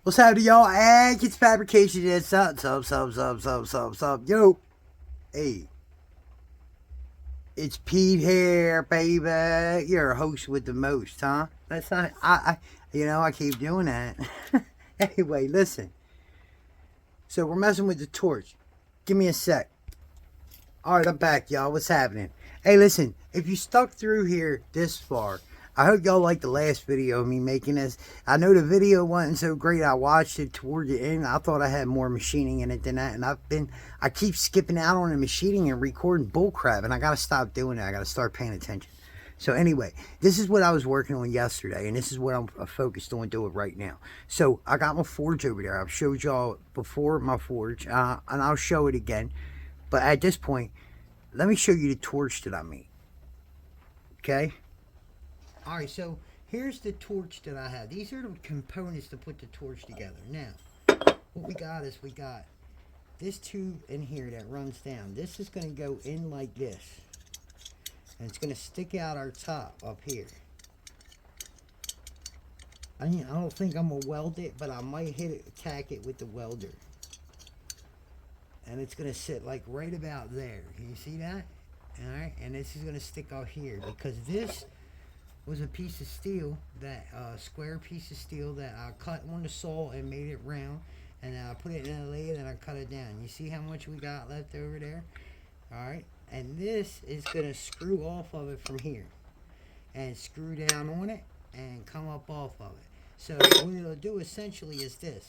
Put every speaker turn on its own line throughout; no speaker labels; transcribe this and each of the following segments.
What's happening, y'all? And it's fabrication. It's up. Yo. Hey. It's Pete here, baby. You're a host with the most, huh? That's not, I keep doing that. Anyway, listen. So we're messing with the torch. Give me a sec. Alright, I'm back, y'all. What's happening? Hey, listen. If you stuck through here this far, I hope y'all liked the last video of me making this. I know the video wasn't so great. I watched it toward the end. I thought I had more machining in it than that. And I keep skipping out on the machining and recording bullcrap. And I got to stop doing that. I got to start paying attention. So anyway, this is what I was working on yesterday. And this is what I'm focused on doing right now. So I got my forge over there. I've showed y'all before my forge. And I'll show it again. But at this point, let me show you the torch that I made. Okay? Alright, so here's the torch that I have. These are the components to put the torch together. Now, what we got is we got this tube in here that runs down. This is going to go in like this. And it's going to stick out our top up here. I don't think I'm going to weld it, but I might attack it with the welder. And it's going to sit like right about there. Can you see that? Alright, and this is going to stick out here because this was a piece of steel, that square piece of steel that I cut on the saw and made it round, and then I put it in a lathe and I cut it down. You see how much we got left over there? Alright, and this is going to screw off of it from here and screw down on it and come up off of it. So what it'll do essentially is this.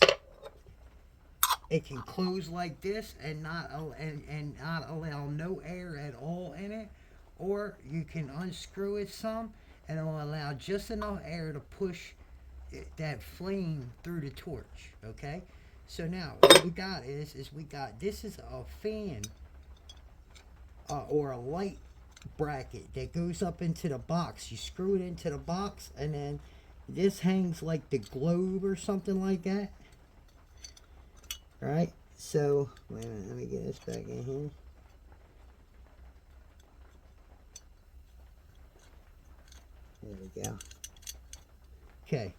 It can close like this and not allow no air at all in it, or you can unscrew it some and it'll allow just enough air to push that flame through the torch. Okay, so now what we got is we got, this is a fan or a light bracket that goes up into the box. You screw it into the box, and then this hangs like the globe or something like that. Alright, so wait a minute, let me get this back in here. There we go. Okay,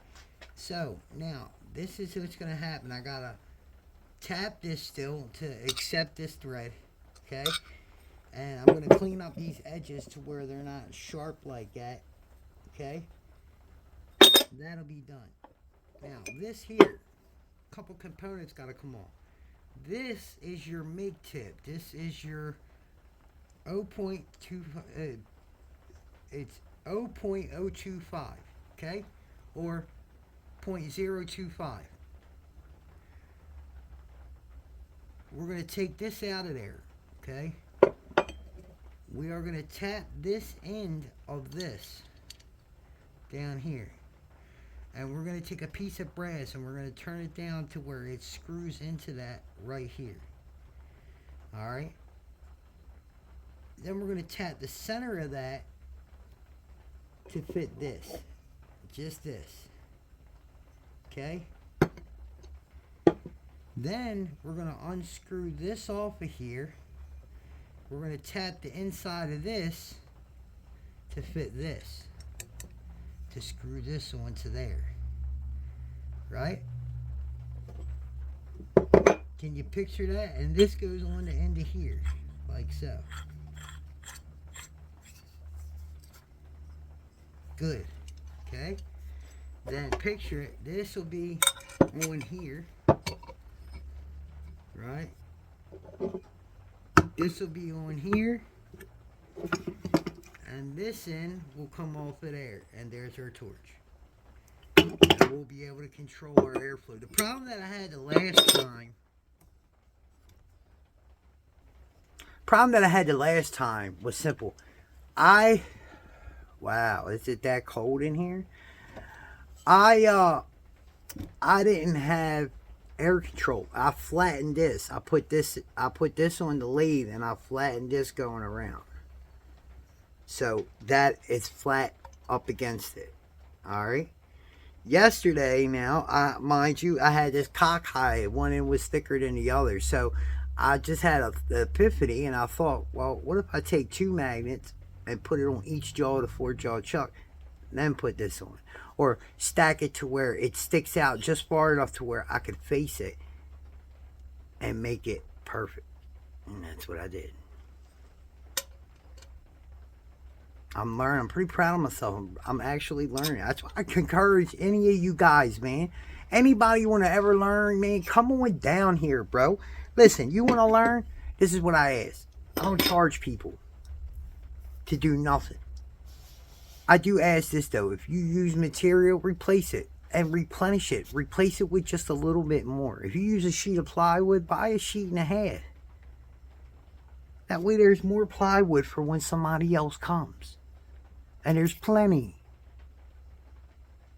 so now this is what's going to happen. I got to tap this still to accept this thread. Okay, and I'm going to clean up these edges to where they're not sharp like that. Okay, that'll be done. Now this here, couple components got to come off. This is your make tip. This is your 0.2, it's 0.025, okay, or 0.025. We're going to take this out of there, okay. We are going to tap this end of this down here, and we're going to take a piece of brass and we're going to turn it down to where it screws into that right here. Alright, then we're going to tap the center of that to fit this, just this. Okay, then we're going to unscrew this off of here. We're going to tap the inside of this to fit this, to screw this onto there, right? Can you picture that? And this goes on the end of here, like so. Good. Okay, then picture it, this will be on here, right? This will be on here, and this end will come off of there, and there's our torch. And we'll be able to control our airflow. The problem that I had the last time was simple. Wow, is it that cold in here? I didn't have air control. I flattened this. I put this on the lathe and I flattened this going around. So that is flat up against it. Alright. Yesterday now, mind you, I had this cockeyed. One end was thicker than the other. So I just had an epiphany and I thought, well, what if I take two magnets and put it on each jaw of the 4-jaw chuck? then put this on. Or stack it to where it sticks out just far enough to where I could face it and make it perfect. And that's what I did. I'm learning. I'm pretty proud of myself. I'm actually learning. That's why I encourage any of you guys, man. Anybody want to ever learn, man, come on down here, bro. Listen, you want to learn? This is what I ask. I don't charge people to do nothing. I do ask this, though. If you use material, replace it and replenish it. Replace it with just a little bit more. If you use a sheet of plywood, buy a sheet and a half. That way there's more plywood for when somebody else comes. And there's plenty.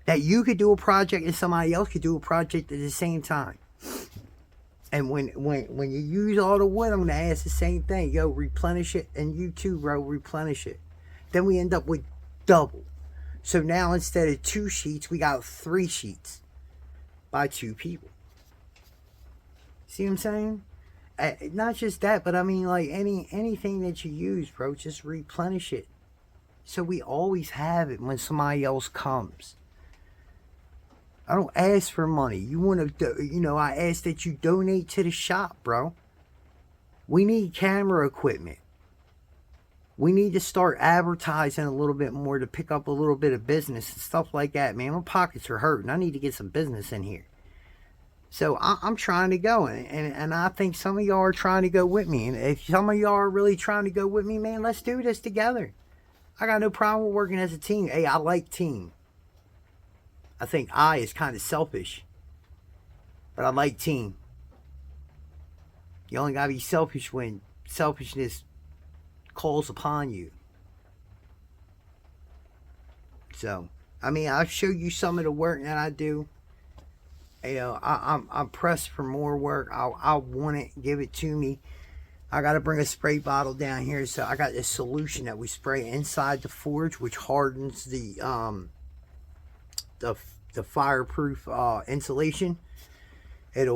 That you could do a project and somebody else could do a project at the same time. And when you use all the wood, I'm going to ask the same thing. Yo, replenish it. And you too, bro, replenish it. Then we end up with double. So now instead of 2 sheets, we got 3 sheets by 2 people. See what I'm saying? Not just that, but I mean, like anything that you use, bro, just replenish it. So we always have it when somebody else comes. I don't ask for money. You want to, I ask that you donate to the shop, bro. We need camera equipment. We need to start advertising a little bit more to pick up a little bit of business and stuff like that, man. My pockets are hurting. I need to get some business in here. So I'm trying to go, and I think some of y'all are trying to go with me. And if some of y'all are really trying to go with me, man, let's do this together. I got no problem with working as a team. Hey, I like team. I think I is kind of selfish, but I like team. You only got to be selfish when selfishness calls upon you. So, I mean, I'll show you some of the work that I do. You know, I'm pressed for more work. I want it. Give it to me. I got to bring a spray bottle down here. So I got this solution that we spray inside the forge, which hardens the fireproof insulation. It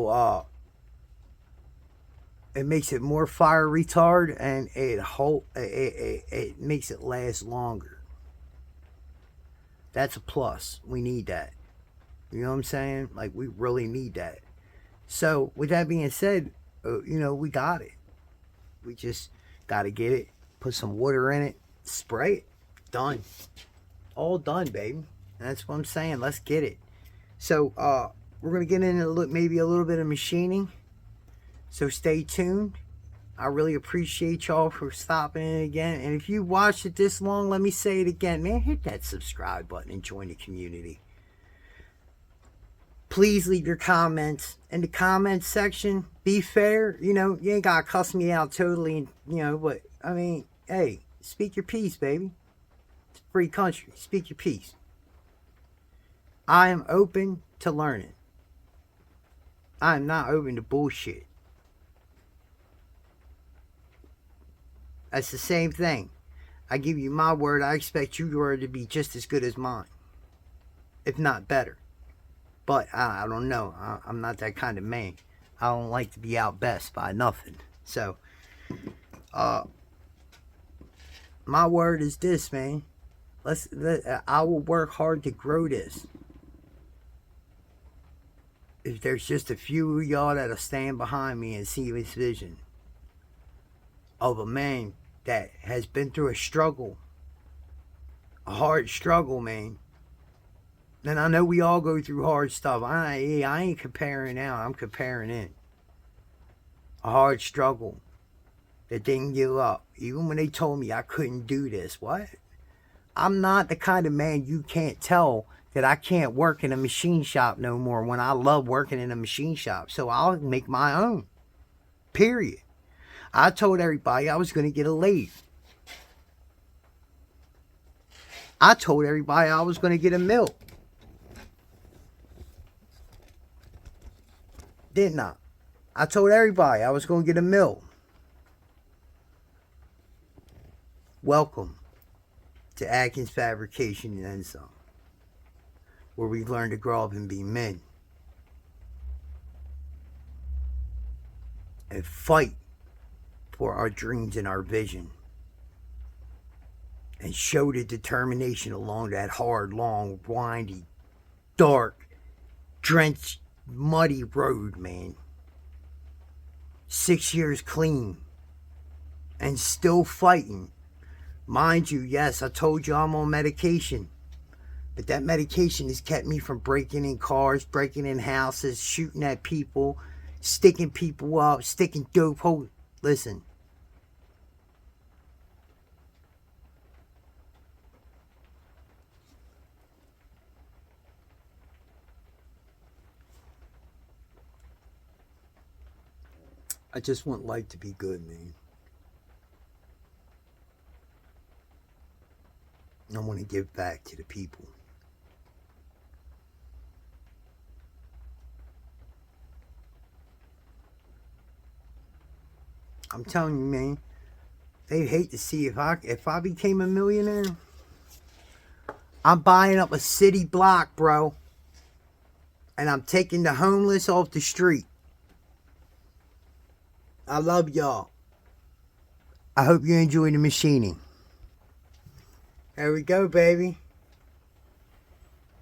makes it more fire retard, and it makes it last longer. That's a plus. We need that. You know what I'm saying? Like, we really need that. So, with that being said, we got it. We just got to get it, put some water in it, spray it. Done. All done, baby. That's what I'm saying. Let's get it. So, we're going to get into maybe a little bit of machining. So, stay tuned. I really appreciate y'all for stopping in again. And if you watched it this long, let me say it again. Man, hit that subscribe button and join the community. Please leave your comments in the comments section. Be fair. You ain't got to cuss me out totally. But, I mean, hey, speak your piece, baby. It's a free country. Speak your piece. I am open to learning. I am not open to bullshit. That's the same thing. I give you my word. I expect your word to be just as good as mine. If not better. But I don't know. I'm not that kind of man. I don't like to be outbest by nothing. So, my word is this, man. I will work hard to grow this. If there's just a few of y'all that'll stand behind me and see this vision of a man that has been through a struggle, a hard struggle, man. And I know we all go through hard stuff. I ain't comparing out. I'm comparing in. A hard struggle that didn't give up. Even when they told me I couldn't do this. What? I'm not the kind of man you can't tell that I can't work in a machine shop no more when I love working in a machine shop. So I'll make my own. Period. I told everybody I was going to get a lathe. I told everybody I was going to get a mill. Didn't I? I told everybody I was going to get a mill. Welcome to Atkins Fabrication and then some, where we learn to grow up and be men and fight for our dreams and our vision. and show the determination along that hard, long, windy, dark, drenched, muddy road, man. 6 years clean and still fighting. Mind you, yes, I told you I'm on medication, but that medication has kept me from breaking in cars, breaking in houses, shooting at people, sticking people up, sticking dope holes. Listen, I just want life to be good, man. I want to give back to the people. I'm telling you, man, they'd hate to see if I became a millionaire. I'm buying up a city block, bro. And I'm taking the homeless off the street. I love y'all. I hope you enjoy the machining. There we go, baby.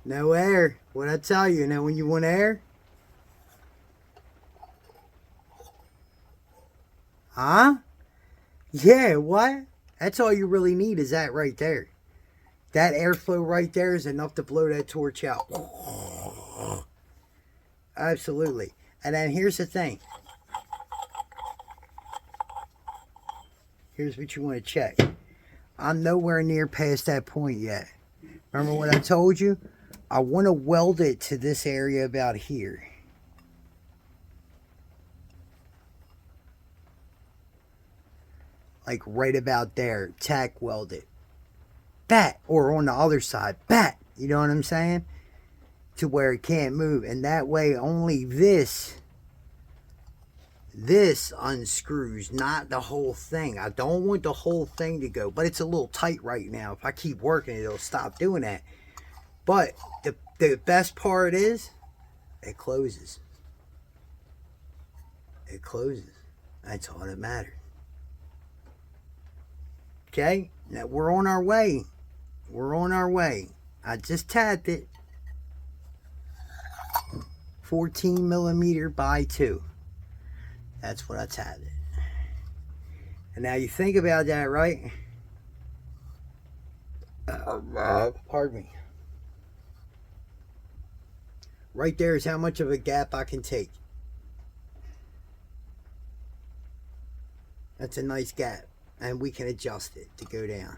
No air. What I tell you, now when you want air? Huh? Yeah, what? That's all you really need is that right there. That airflow right there is enough to blow that torch out. Absolutely. And then here's the thing. Here's what you want to check. I'm nowhere near past that point yet. Remember what I told you? I want to weld it to this area about here. Like right about there. Tack weld it. Bat. Or on the other side. Bat. You know what I'm saying? To where it can't move. And that way only this unscrews, not the whole thing. I don't want the whole thing to go, but it's a little tight right now. If I keep working, it'll stop doing that. But the best part is it closes. It closes. That's all that matters. Okay? Now we're on our way. We're on our way. I just tapped it. 14 millimeter by 2. That's what I tapped it. And now you think about that, right? Pardon me. Right there is how much of a gap I can take. That's a nice gap. And we can adjust it to go down.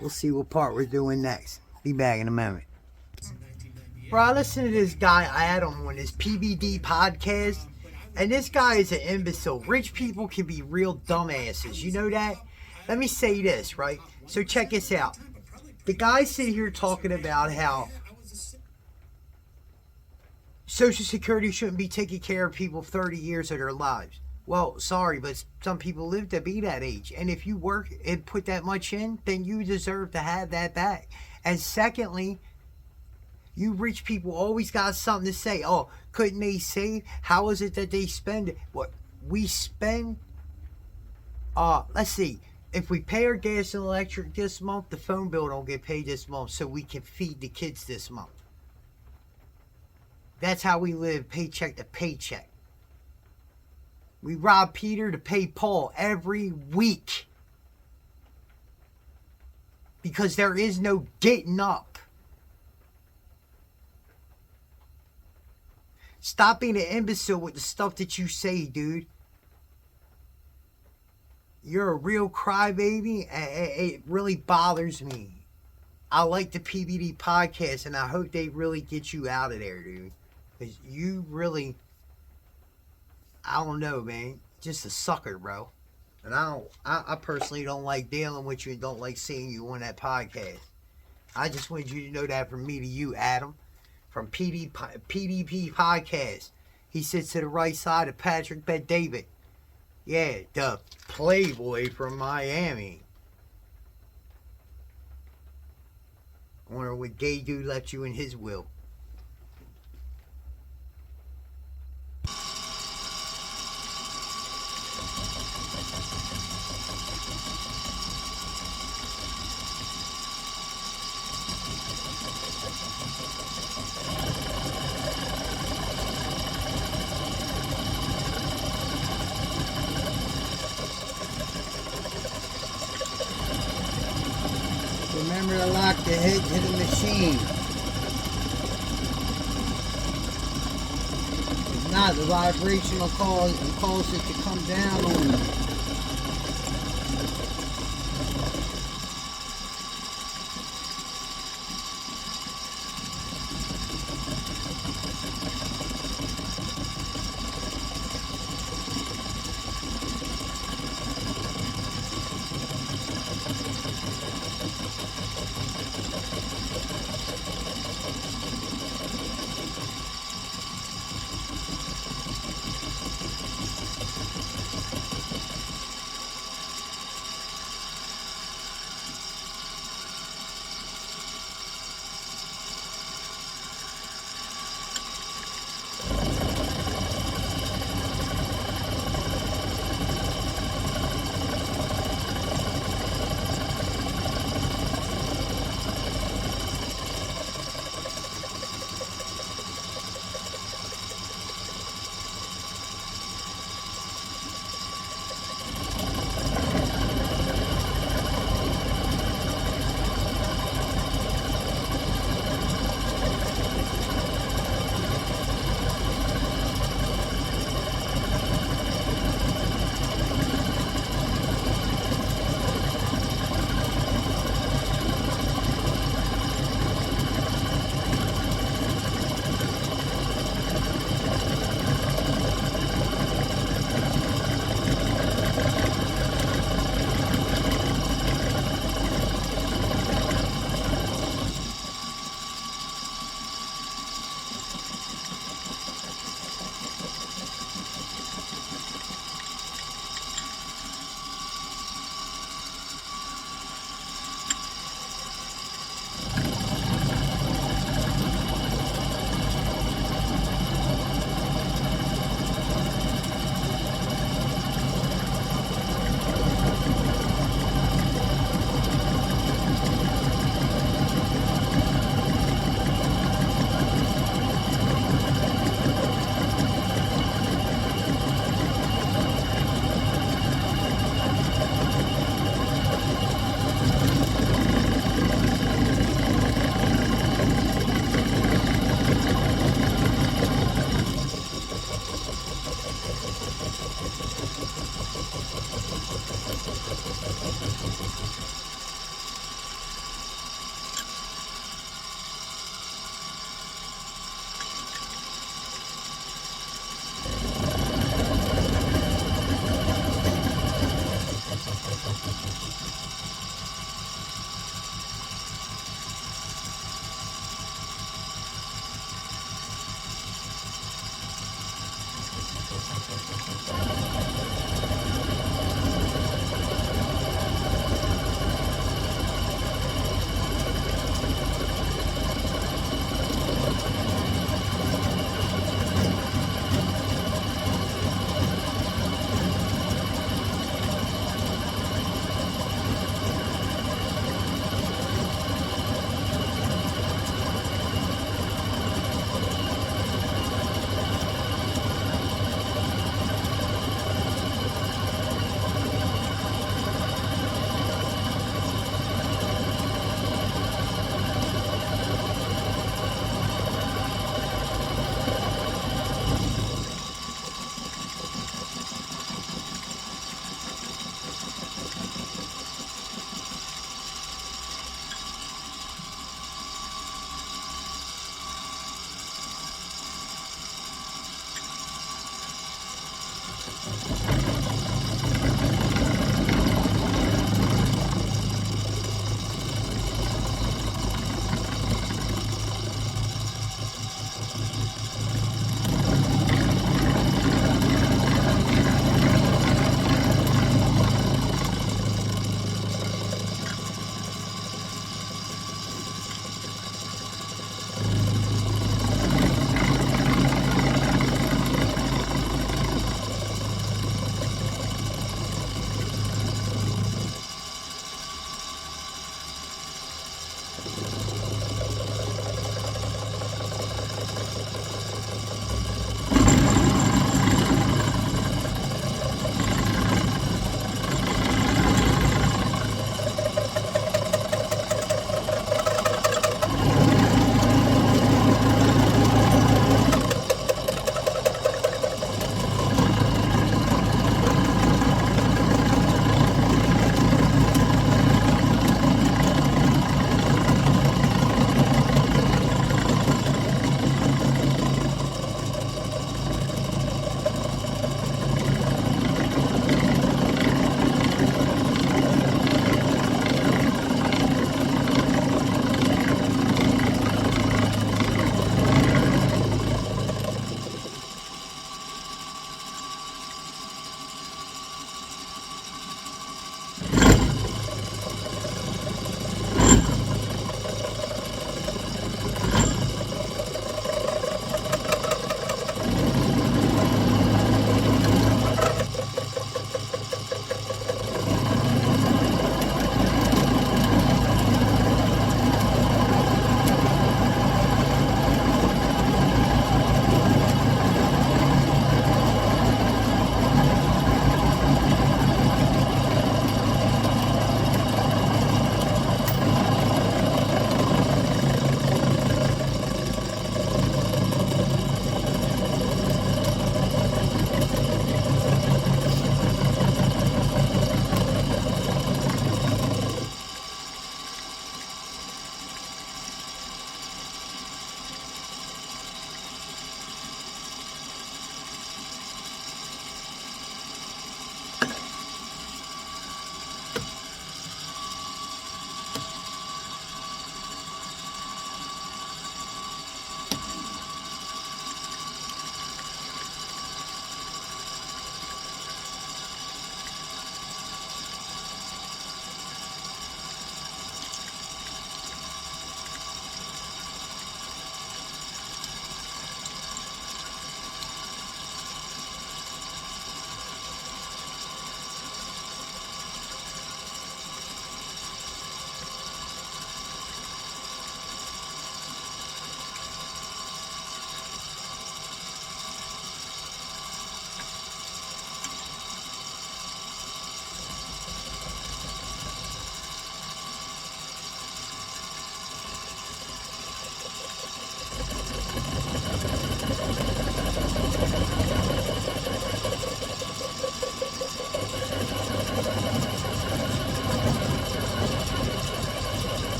We'll see what part we're doing next. Be back in a moment. Bro, I listen to this guy Adam on his PBD podcast, and this guy is an imbecile. Rich people can be real dumbasses. You know that? Let me say this, right? So check this out. The guy sitting here talking about how Social Security shouldn't be taking care of people 30 years of their lives. Well, sorry, but some people live to be that age. And if you work and put that much in, then you deserve to have that back. And secondly, you rich people always got something to say. Oh, couldn't they save? How is it that they spend it? What we spend, let's see. If we pay our gas and electric this month, the phone bill don't get paid this month, so we can feed the kids this month. That's how we live, paycheck to paycheck. We rob Peter to pay Paul every week. Because there is no getting up. Stop being an imbecile with the stuff that you say, dude. You're a real crybaby. It really bothers me. I like the PBD podcast, and I hope they really get you out of there, dude. Because you really... I don't know, man. Just a sucker, bro. And I personally don't like dealing with you and don't like seeing you on that podcast. I just wanted you to know that from me to you, Adam. From PDP Podcast. He sits to the right side of Patrick Bet-David. Yeah, the Playboy from Miami. Honor what Deju left you in his will. Remember to lock the head to the machine. If not, the vibration will cause it to come down on you.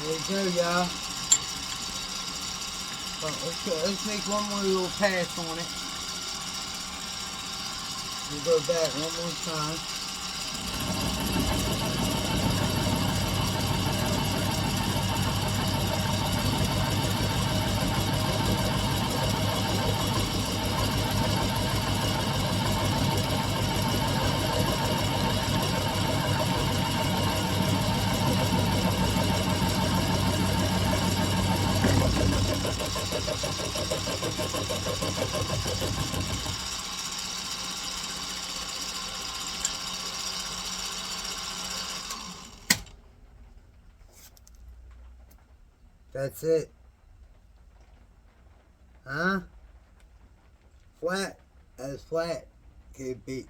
There you go, y'all. Let's make one more little pass on it. We'll go back one more time. That's it. Huh? Flat. As flat could be.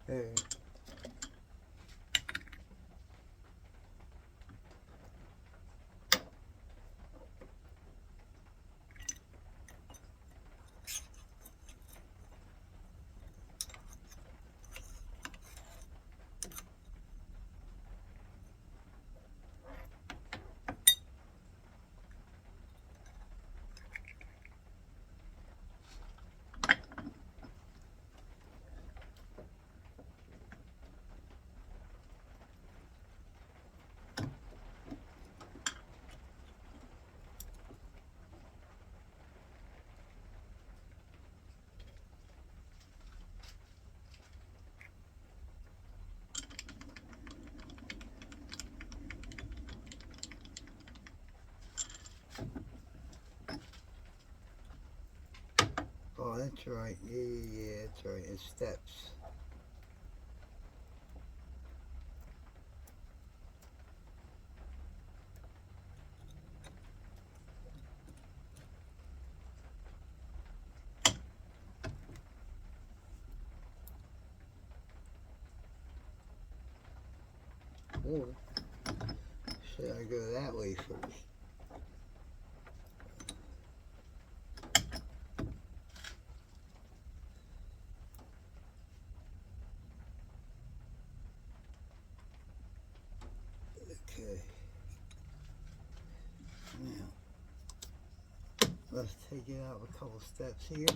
Hey. Oh, that's right. Yeah, that's right. It's steps. Or should I go that way first? Okay. Now, let's take it out a couple steps here.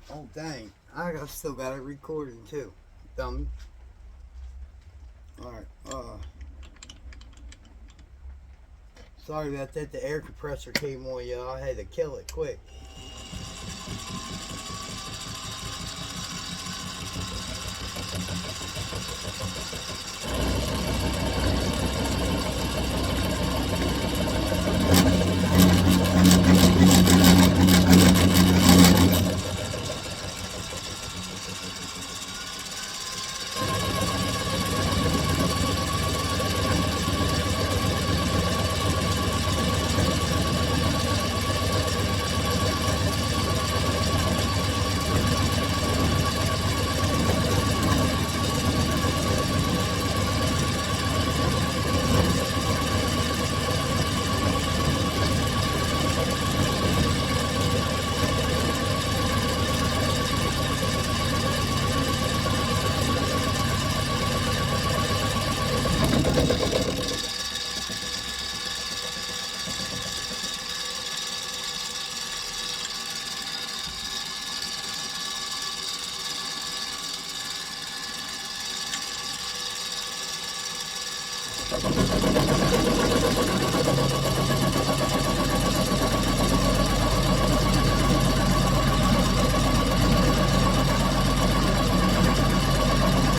Oh dang, still got it recording too, dummy. Alright, sorry about that, the air compressor came on, y'all. I had to kill it quick.